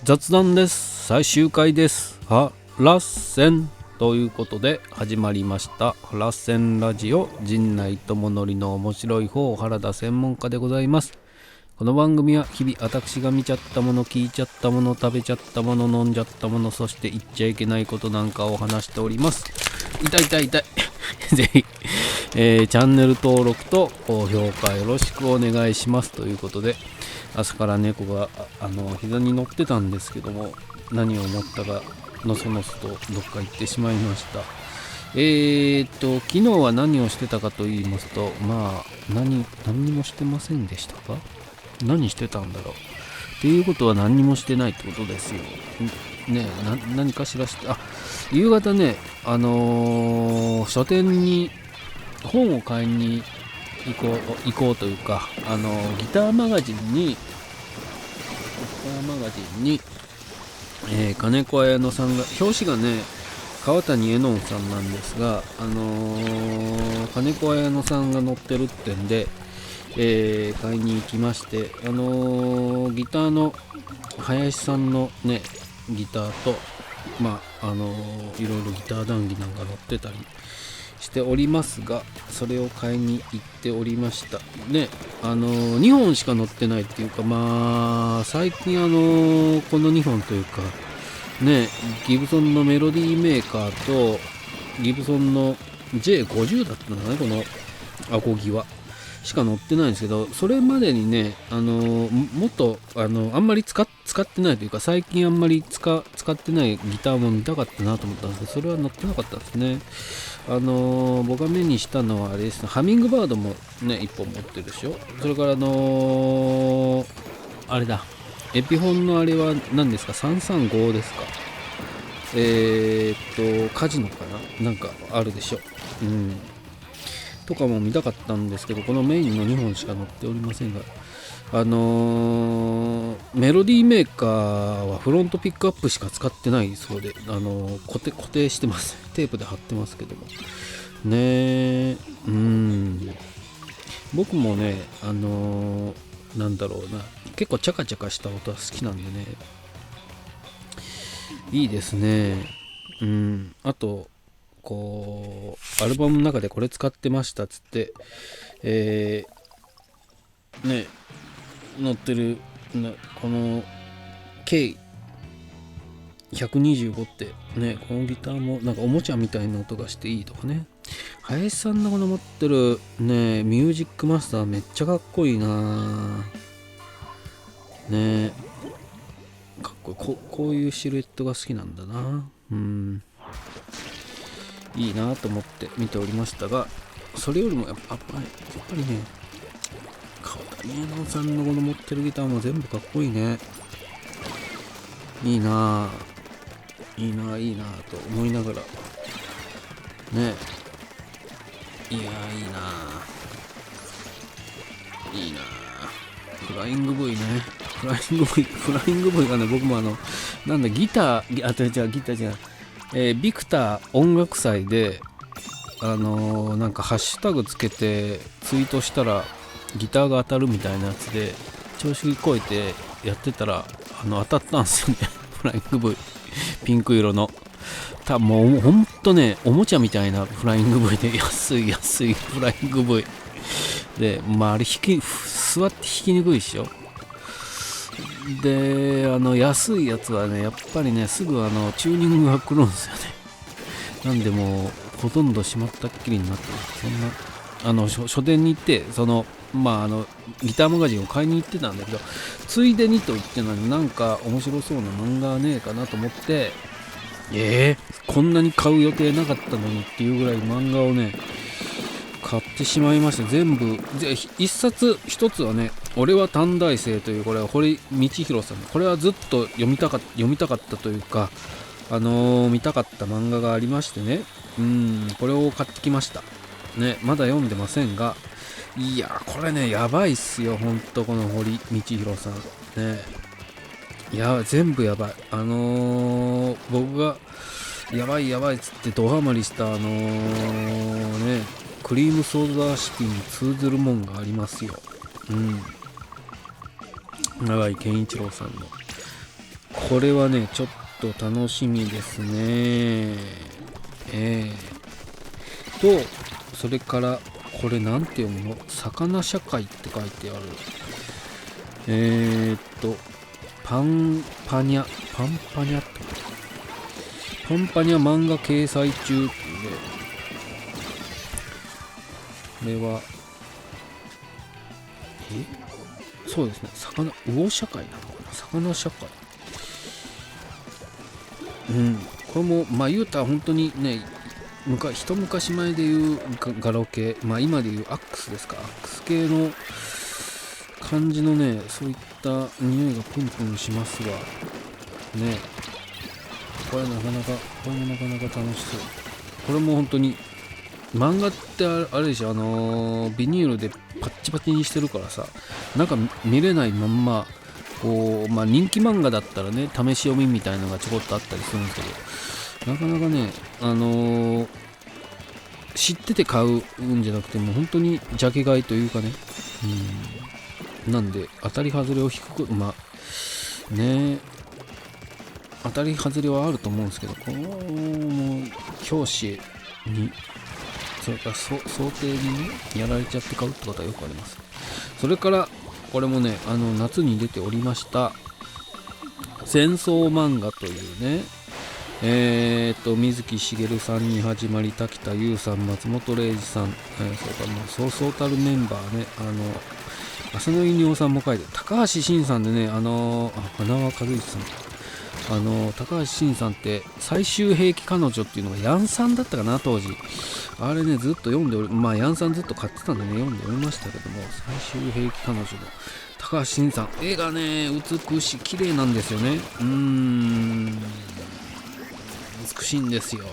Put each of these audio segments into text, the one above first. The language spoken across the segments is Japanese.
雑談です。最終回です。ハラセンということで始まりましたハラセンラジオ、陣内智則の面白い方原田専門家でございます。この番組は日々私が見ちゃったもの、聞いちゃったもの、食べちゃったもの、飲んじゃったもの、そして言っちゃいけないことなんかを話しております。痛いぜひ、チャンネル登録と高評価よろしくお願いしますということで、朝から猫が膝に乗ってたんですけども、何を思ったかのそのそとどっか行ってしまいました。昨日は何をしてたかと言いますと、何にもしてませんでしたか。何してたんだろうっていうことは何にもしてないってことですよね。何かしらして、夕方ね、書店に本を買いに行こうというか、ギターマガジンに金子綾乃さんが、表紙がね川谷絵音さんなんですが、金子綾乃さんが載ってるってんで、買いに行きまして、ギターの林さんのねギターと、いろいろギター談義なんか載ってたりしておりますが、それを買いに行っておりましたね。2本しか載ってないっていうか、最近この2本というかね、ギブソンのメロディーメーカーとギブソンの J50 だったんだね、このアコギはしか載ってないんですけど、それまでにね、もっとあんまり使ってないというか、最近あんまり使ってないギターも見たかったなと思ったんですけど、それは載ってなかったんですね。僕が目にしたのはあれですね、ハミングバードもね1本持ってるでしょ。それからあれだ、エピフォンのあれは何ですか、335ですか。カジノかな、なんかあるでしょ。とかも見たかったんですけど、このメインの2本しか載っておりませんが、メロディーメーカーはフロントピックアップしか使ってないそうで、固定してます。テープで貼ってますけどもね。僕もね、なんだろうな、結構チャカチャカした音は好きなんでね、いいですね。あとこうアルバムの中でこれ使ってましたっつって、ね載ってるこの K125 ってね、このギターもなんかおもちゃみたいな音がしていいとかね。林さんのこの持ってるねミュージックマスターめっちゃかっこいいなね。かっこいい。こういうシルエットが好きなんだな。いいなと思って見ておりましたが、それよりもやっぱりね、川谷絵音さんのこの持ってるギターも全部かっこいいね。いいなと思いながらね。いやいいなフライング V ね。フライング V がね、僕もギタービクター音楽祭でなんかハッシュタグつけてツイートしたらギターが当たるみたいなやつで調子こえてやってたら当たったんですよね。フライング V ピンク色の、多分もうほんとねおもちゃみたいなフライング V で、安いフライング V で、あれ座って弾きにくいでしょ。で安いやつはねやっぱりねすぐチューニングが来るんですよね。なんでもうほとんどしまったっきりになってます。そんな書店に行ってギターマガジンを買いに行ってたんだけど、ついでにと言ってなんか面白そうな漫画ねえかなと思って、こんなに買う予定なかったのにっていうぐらい漫画をね買ってしまいました。全部一つはね、俺は短大生という、これは堀道弘さんの、これはずっと読みたかったというか見たかった漫画がありましてね、これを買ってきましたね。まだ読んでませんが、いやこれねやばいっすよ、ほんと。この堀道弘さんね、いや全部やばい。僕がやばいっつってドハマりしたクリームソーダシティに通ずるもんがありますよ。永井健一郎さんの。これはねちょっと楽しみですね。それからこれなんて読むの、魚社会って書いてある。パンパニャってパンパニャ漫画掲載中っていうね。これはそうですね、魚社会なのかな、魚社会。これもまあ言うたら本当にね、一昔前でいうガラオケ、まあ今でいうアックスですか、アックス系の感じのね、そういった匂いがプンプンしますわね。これもなかなか楽しそう。これも本当に漫画ってあれでしょ、ビニールでパッチパチにしてるからさ、なんか見れないまんまこう、まあ人気漫画だったらね試し読みみたいなのがちょこっとあったりするんですけど、なかなかね知ってて買うんじゃなくても本当にジャケ買いというかね、なんで当たり外れを低く、まあね、当たり外れはあると思うんですけど、この教師にそれから想定にねやられちゃって買うってことはよくあります。それからこれもね夏に出ておりました戦争漫画というね、水木しげるさんに始まり滝田優さん、松本零士さん、そうそうたるメンバーね、浅野稲夫さんも書いて、高橋真さんでね、花輪和一さん、高橋真さんって最終兵器彼女っていうのがヤンさんだったかな当時。あれねずっと読んでまあヤンさんずっと買ってたんでね読んでおりましたけども、最終兵器彼女の高橋真さん、絵がね美しい綺麗なんですよね。美しいんですよ、ね、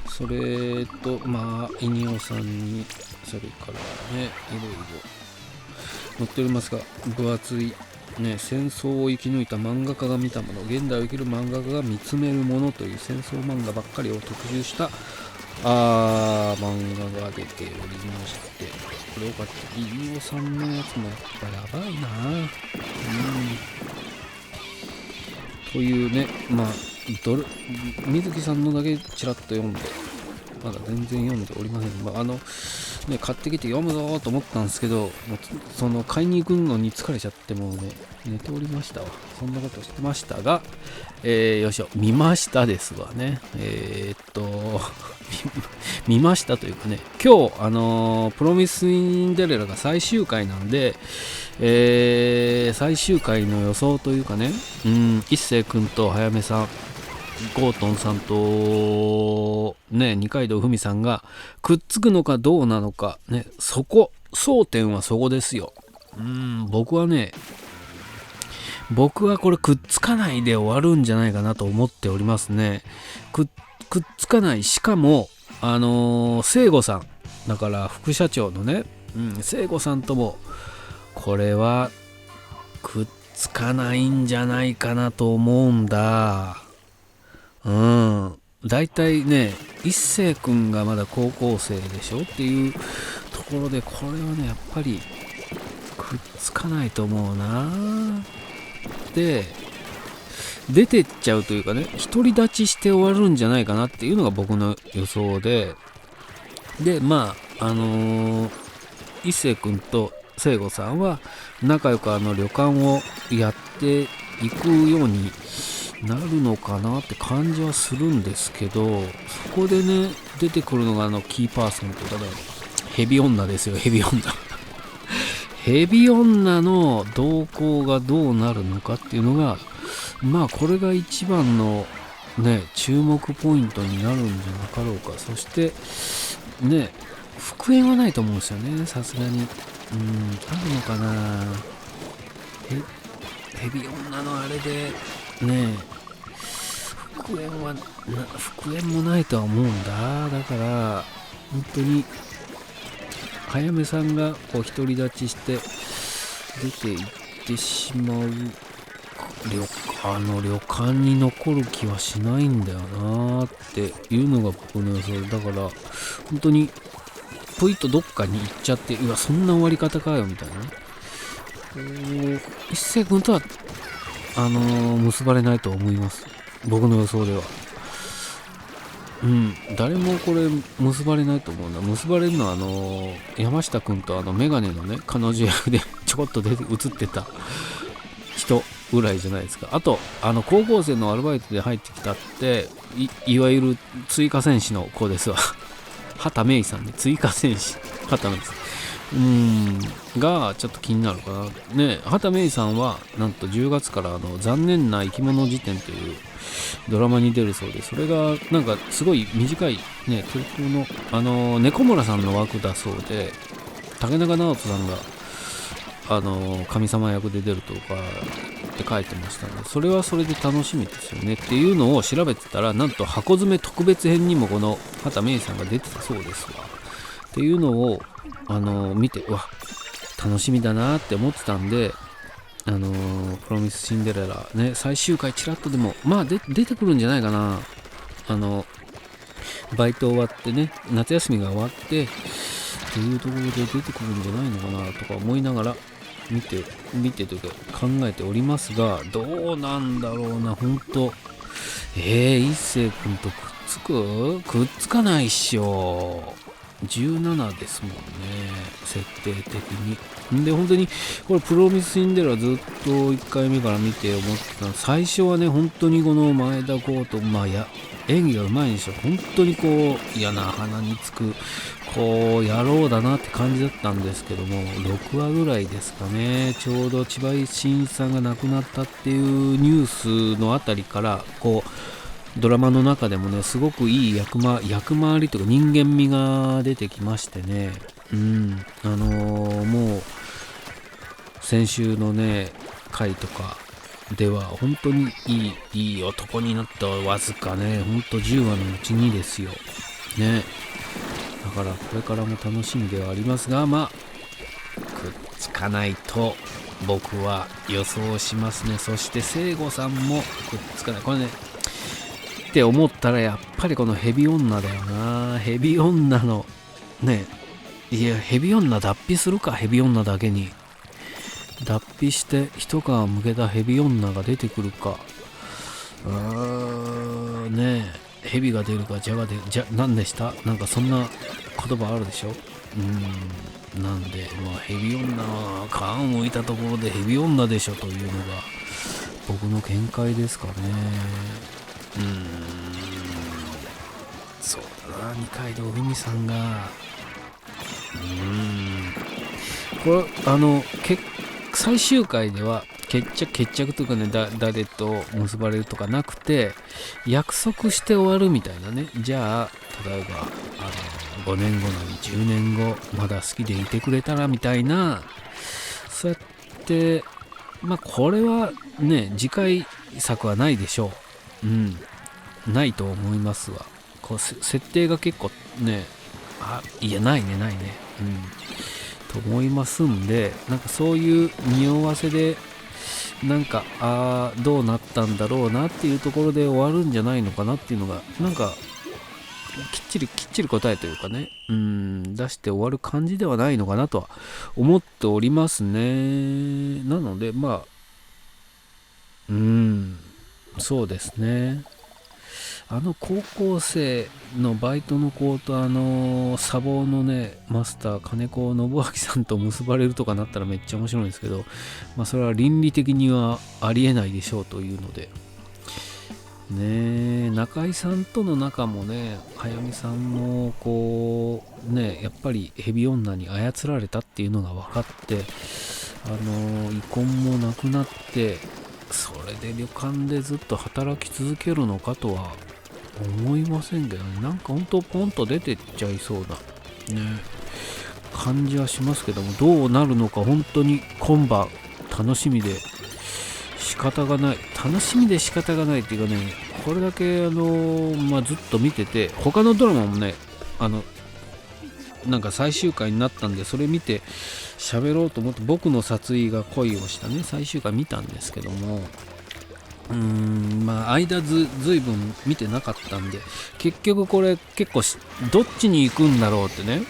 それとまあ稲尾さんにそれからねいろいろ載っておりますが、分厚いね、戦争を生き抜いた漫画家が見たもの、現代を生きる漫画家が見つめるものという戦争漫画ばっかりを特集した漫画が出ておりまして、これよかった。飯尾さんのやつもやっぱやばいなというね、まあ水木さんのだけちらっと読んで、まだ全然読んでおりません。まあね、買ってきて読むぞと思ったんですけど、もうその買いに行くのに疲れちゃってもうね寝ておりましたわ。そんなことしてましたが、よいしょ、見ましたですわね。見ましたというかね、今日プロミス・インデレラが最終回なんで、最終回の予想というかね、一星君と早めさん、ゴートンさんとね二階堂ふみさんがくっつくのかどうなのかね、争点はそこですよ。僕はこれくっつかないで終わるんじゃないかなと思っておりますね。くっつかない。しかも聖子さんだから副社長のね、聖子さんともこれはくっつかないんじゃないかなと思うんだ。だいたいね一星くんがまだ高校生でしょっていうところで、これはねやっぱりくっつかないと思うな。で出てっちゃうというかね、独り立ちして終わるんじゃないかなっていうのが僕の予想で、まあ一星くんと聖子さんは仲良く旅館をやっていくようになるのかなって感じはするんですけど、そこでね出てくるのがキーパーソンとかヘビ女ですよ。ヘビ女ヘビ女の動向がどうなるのかっていうのが、まあこれが一番のね注目ポイントになるんじゃなかろうか。そしてね復縁はないと思うんですよね、さすがに。あるのかな。ヘビ女のあれでね復縁もないとは思うんだ。だから本当に早めさんがこう独り立ちして出ていってしまう旅館に残る気はしないんだよなっていうのが僕の予想だから、本当にポイッとどっかに行っちゃって、うわそんな終わり方かよみたいなね。一星君とは結ばれないと思います、僕の予想では。誰もこれ結ばれないと思うな。結ばれるのは山下君とメガネのね彼女役でちょこっと映ってた人ぐらいじゃないですか。あと高校生のアルバイトで入ってきたって いわゆる追加戦士の子ですわ畑芽育さんね、追加戦士畑芽育さんがちょっと気になるかなね。畑芽育さんはなんと10月から残念な生き物辞典というドラマに出るそうで、それがなんかすごい短いね、東京の猫村さんの枠だそうで、竹中直人さんが神様役で出るとかって書いてましたので、それはそれで楽しみですよねっていうのを調べてたら、なんと箱詰め特別編にもこの畑芽育さんが出てたそうですわっていうのを見て、うわ楽しみだなって思ってたんで、プロミスシンデレラね、最終回ちらっとでも出てくるんじゃないかな。バイト終わってね、夏休みが終わってっていうところで出てくるんじゃないのかなとか思いながら見てというか考えておりますが、どうなんだろうな。本当一星君とくっつかないっしょ。17ですもんね、設定的に。で、本当にこれプロミスシンデレラずっと1回目から見て思ってた、最初はね本当にこの前田光と演技がうまいんでしょ。本当にこう嫌な鼻につくこう野郎だなって感じだったんですけども、6話ぐらいですかね、ちょうど千葉真一さんが亡くなったっていうニュースのあたりからこうドラマの中でもねすごくいい役回りとか人間味が出てきましてね、もう先週のね回とかでは本当にいい男になったわずかね、本当10話のうちにですよね。だからこれからも楽しみではありますが、くっつかないと僕は予想しますね。そして聖子さんもくっつかない、これねって思ったらやっぱりこのヘビ女だよな。ヘビ女のね、いやヘビ女脱皮するか、ヘビ女だけに脱皮して一皮むけたヘビ女が出てくるか、ねえ、ヘビが出るかジャガで何でした、なんかそんな言葉あるでしょ。なんでヘビ女は皮をむいたところでヘビ女でしょというのが僕の見解ですかね。そうだな、二階堂ふみさんがこれ最終回では決着とかね、誰と結ばれるとかなくて約束して終わるみたいなね。じゃあ例えば5年後なり10年後まだ好きでいてくれたらみたいな、そうやってこれはね次回作はないでしょう。ないと思いますわ。こう設定が結構ね、ないねと思いますんで、なんかそういう匂わせでなんかどうなったんだろうなっていうところで終わるんじゃないのかなっていうのが、なんかきっちり答えというかね、出して終わる感じではないのかなとは思っておりますね。なのでそうですね。高校生のバイトの子と砂防のねマスター金子信明さんと結ばれるとかなったらめっちゃ面白いんですけど、それは倫理的にはありえないでしょうというのでね。中井さんとの仲もね、早見さんもこうねやっぱりヘビ女に操られたっていうのが分かって、遺婚もなくなって、それで旅館でずっと働き続けるのかとは思いませんけどね。なんかほんとポンと出てっちゃいそうなね感じはしますけども、どうなるのか本当に今晩楽しみで仕方がないっていうかね、これだけずっと見てて、他のドラマもねなんか最終回になったんでそれ見て喋ろうと思って、僕の殺意が恋をしたね最終回見たんですけども、間ずいぶん見てなかったんで、結局これ結構どっちに行くんだろうってね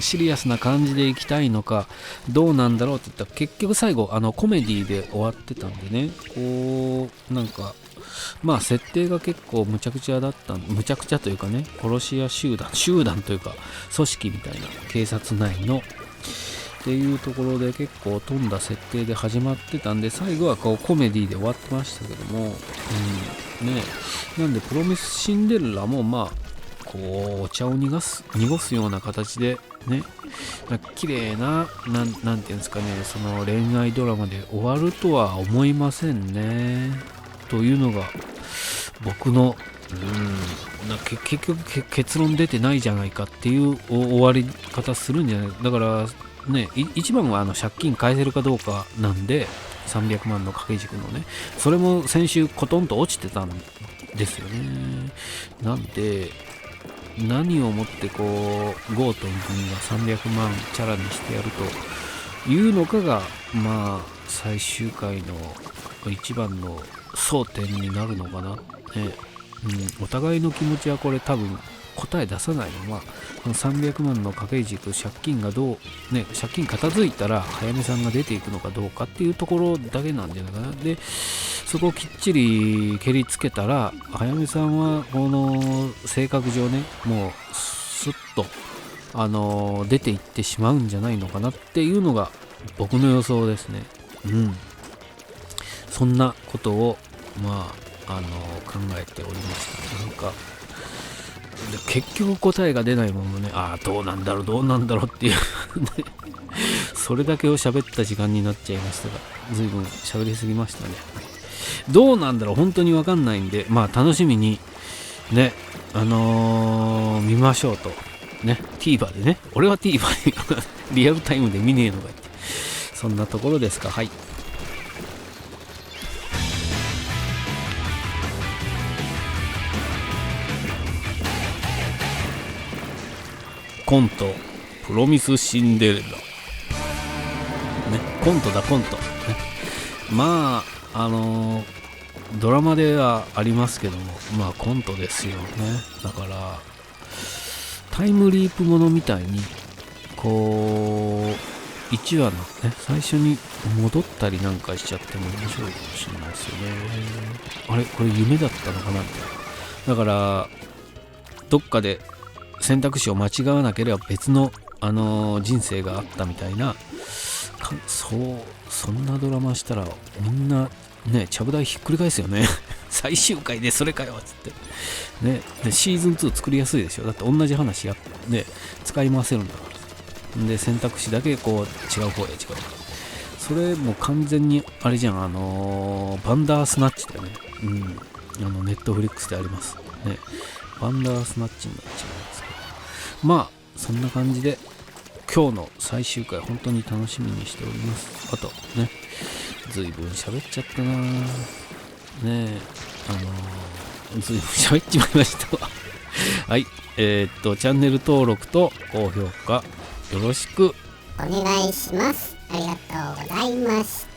シリアスな感じでいきたいのかどうなんだろうって言ったら、結局最後コメディで終わってたんでね、こうなんかまあ設定が結構むちゃくちゃというかね、殺し屋集団というか組織みたいな警察内のっていうところで結構飛んだ設定で始まってたんで、最後はこうコメディで終わってましたけども、ね、なんでプロミスシンデレラもまあこうお茶を濁すような形でね、綺麗ななんていうんですかね、その恋愛ドラマで終わるとは思いませんね、というのが僕の結局結論出てないじゃないかっていう終わり方するんじゃない。だからね、一番は借金返せるかどうかなんで、300万の掛け軸のね、それも先週コトンと落ちてたんですよね。なんで何をもってこうゴートン君が300万チャラにしてやるというのかが、まあ最終回の一番の争点になるのかな、ね。お互いの気持ちはこれ多分答え出さないのは、この300万の掛け軸、借金片付いたら早めさんが出ていくのかどうかっていうところだけなんじゃないかな。でそこをきっちり蹴りつけたら、早めさんはこの性格上ね、もうスッと出ていってしまうんじゃないのかなっていうのが僕の予想ですね。そんなことを考えておりました。なんか結局答えが出ないままね、どうなんだろうっていうそれだけを喋った時間になっちゃいましたが、随分喋りすぎましたね。どうなんだろう、本当にわかんないんで、まあ楽しみにね、見ましょうとね。 TVer でね、俺は TVer でリアルタイムで見ねえのかって、そんなところですか。はい、コントプロミスシンデレラ、ね、コント、ね、まあドラマではありますけども、まあコントですよね。だからタイムリープものみたいにこう1話のね最初に戻ったりなんかしちゃっても面白いかもしれないですよね。あれこれ夢だったのかなみたいな。だからどっかで選択肢を間違わなければ別の人生があったみたいな、そんなドラマしたらみんなね、ちゃぶ台ひっくり返すよね最終回でそれかよっつってね。でシーズン2作りやすいでしょ。だって同じ話ね、使い回せるんだから。で選択肢だけこう違う方へ違う。それもう完全にあれじゃん、バンダースナッチだよね。ネットフリックスでありますね。バンダースナッチになっちゃうんですけど、まあそんな感じで今日の最終回本当に楽しみにしております。あとね、ずいぶん喋っちゃったなね。ずいぶん喋っちまいましたわはい、チャンネル登録と高評価よろしくお願いします。ありがとうございました。